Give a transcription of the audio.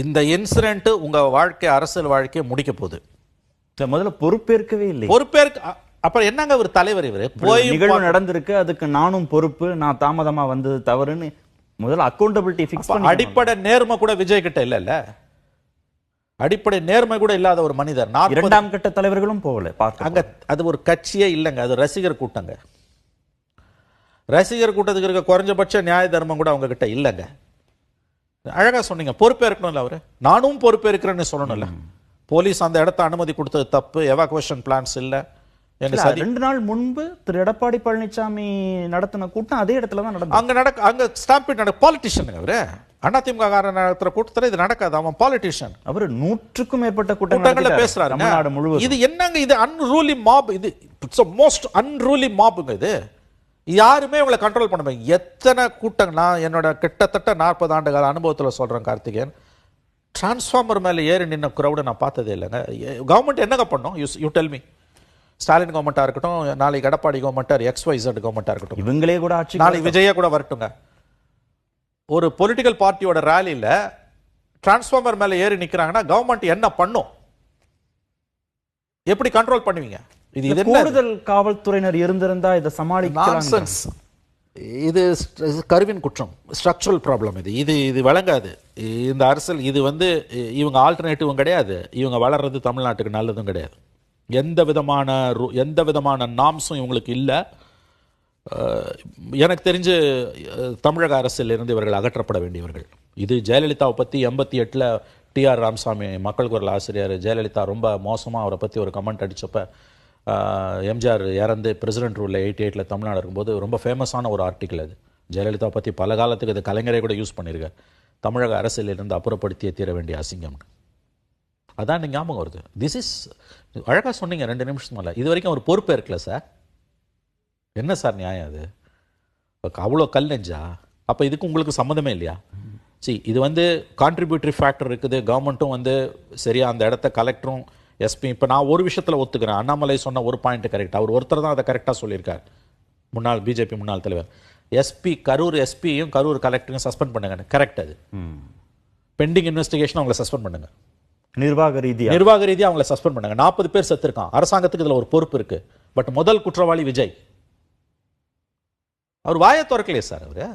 இந்த இன்சிடென்ட் உங்க வாழ்க்கை, அரசியல் வாழ்க்கையை முடிக்க போகுது. முதல்ல பொறுப்பேற்கவே இல்லை. பொறுப்பேற்க அப்புறம் என்னங்க ஒரு தலைவர் இவரு? போய் நிகழ்வு நடந்திருக்கு, அதுக்கு நானும் பொறுப்பு, நான் தாமதமா வந்தது தவறுன்னு முதல்ல அக்கௌண்டபிலிட்டி ஃபிக்ஸ் பண்ணி. அடிப்படை நேர்மை கூட விஜய் கிட்ட இல்ல. அடிப்படை நேர்மை கூட இல்லாத ஒரு மனிதர். இரண்டாம் கட்ட தலைவர்களும் போகல அங்க. அது ஒரு கட்சியே இல்லைங்க, அது ரசிகர் கூட்டங்க. ரசிகர் கூட்டத்துக்கு இருக்க குறைஞ்சபட்ச நியாய தர்மம் கூட அவங்க கிட்ட இல்லைங்க. அழகா சொன்னீங்க, பொறுப்பேற்கணும்ல அவரு. நானும் பொறுப்பேற்கிறேன்னு சொல்லணும்ல. போலீஸ் அந்த இடத்த அனுமதி கொடுத்தது தப்பு, எவாக்குவேஷன் பிளான்ஸ் இல்ல. 2 நாள் முன்பு திரு எடப்பாடி பழனிசாமி நடத்தின கூட்டம் அதே இடத்துல தான் நடந்தது. அங்க ஸ்டாம்பிட் நடக்க. பாலிட்டிஷியன் அவரு. அதிமுக காரன் நடத்துற கூட்டத்துல இது நடக்காது. அவன் பாலிட்டிஷியன். அவரு 100க்கும் மேற்பட்ட கூட்டங்கள்ல பேசுறாரு. தமிழ்நாடு முழுவதும். இது என்னங்க? இது அன்ரூலி மாப். இது இட்ஸ் மோஸ்ட் அன்ரூலி மாப்ங்க. இது யாருமே இவங்களை கண்ட்ரோல் பண்ண முடியும். எத்தனை கூட்டங்கள்னா என்னோட கிட்டத்தட்ட 40 ஆண்டு கால அனுபவத்தில் சொல்றேன் கார்த்திகேயன், டிரான்ஸ்ஃபார்மர் மேலே ஏறி நின்ன கிரௌடை நான் பார்த்ததே இல்லைங்க. கவர்மெண்ட் என்னங்க பண்ணோம்? You tell me. ஸ்டாலின் கவர்மெண்ட்டாக இருக்கட்டும், நாளைக்கு எடப்பாடி கவர்மெண்ட்டாக, XYZ கவர்மெண்ட்டாக இருக்கட்டும், இவங்களே கூட ஆட்சி, நாளைக்கு விஜயா கூட வரட்டுங்க, ஒரு பொலிட்டிக்கல் பார்ட்டியோட ரேலியில் டிரான்ஸ்ஃபார்மர் மேலே ஏறி நிற்கிறாங்கன்னா கவர்மெண்ட் என்ன பண்ணும்? எப்படி கண்ட்ரோல் பண்ணுவீங்க? இது கூடுதல் காவல்துறையினர் இருந்திருந்தா இதை சமாளிக்கலாம். இது கருவின் குற்றம், ஸ்ட்ரக்சரல் ப்ராப்ளம். இது வழங்காது இந்த அரசியல். இது இவங்க ஆல்டர்னேட்டிவும் கிடையாது. இவங்க வளர்றது தமிழ்நாட்டுக்கு நல்லதும் கிடையாது. எந்த விதமான நாம்ஸும் இவங்களுக்கு இல்லை. எனக்கு தெரிஞ்சு தமிழக அரசியல் இருந்து இவர்கள் அகற்றப்பட வேண்டியவர்கள். இது ஜெயலலிதாவை பற்றி 88 TR ராமசாமி மக்கள் குரல் ஆசிரியர், ஜெயலலிதா ரொம்ப மோசமாக அவரை பற்றி ஒரு கமெண்ட் அடித்தப்ப, எம்ஜிஆர் இறந்து பிரசிடென்ட் ரூலில் 88 தமிழ்நாடு இருக்கும்போது ரொம்ப ஃபேமஸான ஒரு ஆர்டிக்கிள் அது. ஜெயலலிதா பற்றி பல காலத்துக்கு அது கலைஞரை கூட யூஸ் பண்ணியிருக்கார். தமிழக அரசியலிருந்து அப்புறப்படுத்தியே தீர வேண்டிய அசிங்கம். அதான் நீங்கள் ஞாபகம் வருது. திஸ் இஸ் அழகாக சொன்னீங்க 2 நிமிஷம் மேலே. இது வரைக்கும் ஒரு பொறுப்பே இருக்கல சார். என்ன சார் நியாயம் அது? அவ்வளோ கல் நெஞ்சா? அப்போ இதுக்கு உங்களுக்கு சம்மந்தமே இல்லையா? இது கான்ட்ரிபியூட்டரி ஃபேக்டர் இருக்குது. கவர்மெண்ட்டும் சரியா அந்த இடத்த கலெக்டரும் எஸ்பி. இப்போ நான் ஒரு விஷயத்தில் ஒத்துக்கிறேன், அண்ணாமலை சொன்ன ஒரு பாயிண்ட் கரெக்ட். அவர் ஒருத்தர் தான் அதை கரெக்டாக சொல்லியிருக்கார், முன்னாள் பிஜேபி முன்னாள் தலைவர். கரூர் எஸ்பியும் கரூர் கலெக்டரையும் சஸ்பெண்ட் பண்ணுங்க. கரெக்ட். அது பெண்டிங் இன்வெஸ்டிகேஷன் அவங்களை சஸ்பெண்ட் பண்ணுங்க. நிர்வாக ரீதியாக அவங்களை சஸ்பெண்ட் பண்ணுங்க. 40 பேர் செத்துருக்கான். அரசாங்கத்துக்கு இதில் ஒரு பொறுப்பு இருக்கு. பட் முதல் குற்றவாளி விஜய். அவர் வாயை திறக்கலையே சார். அவரு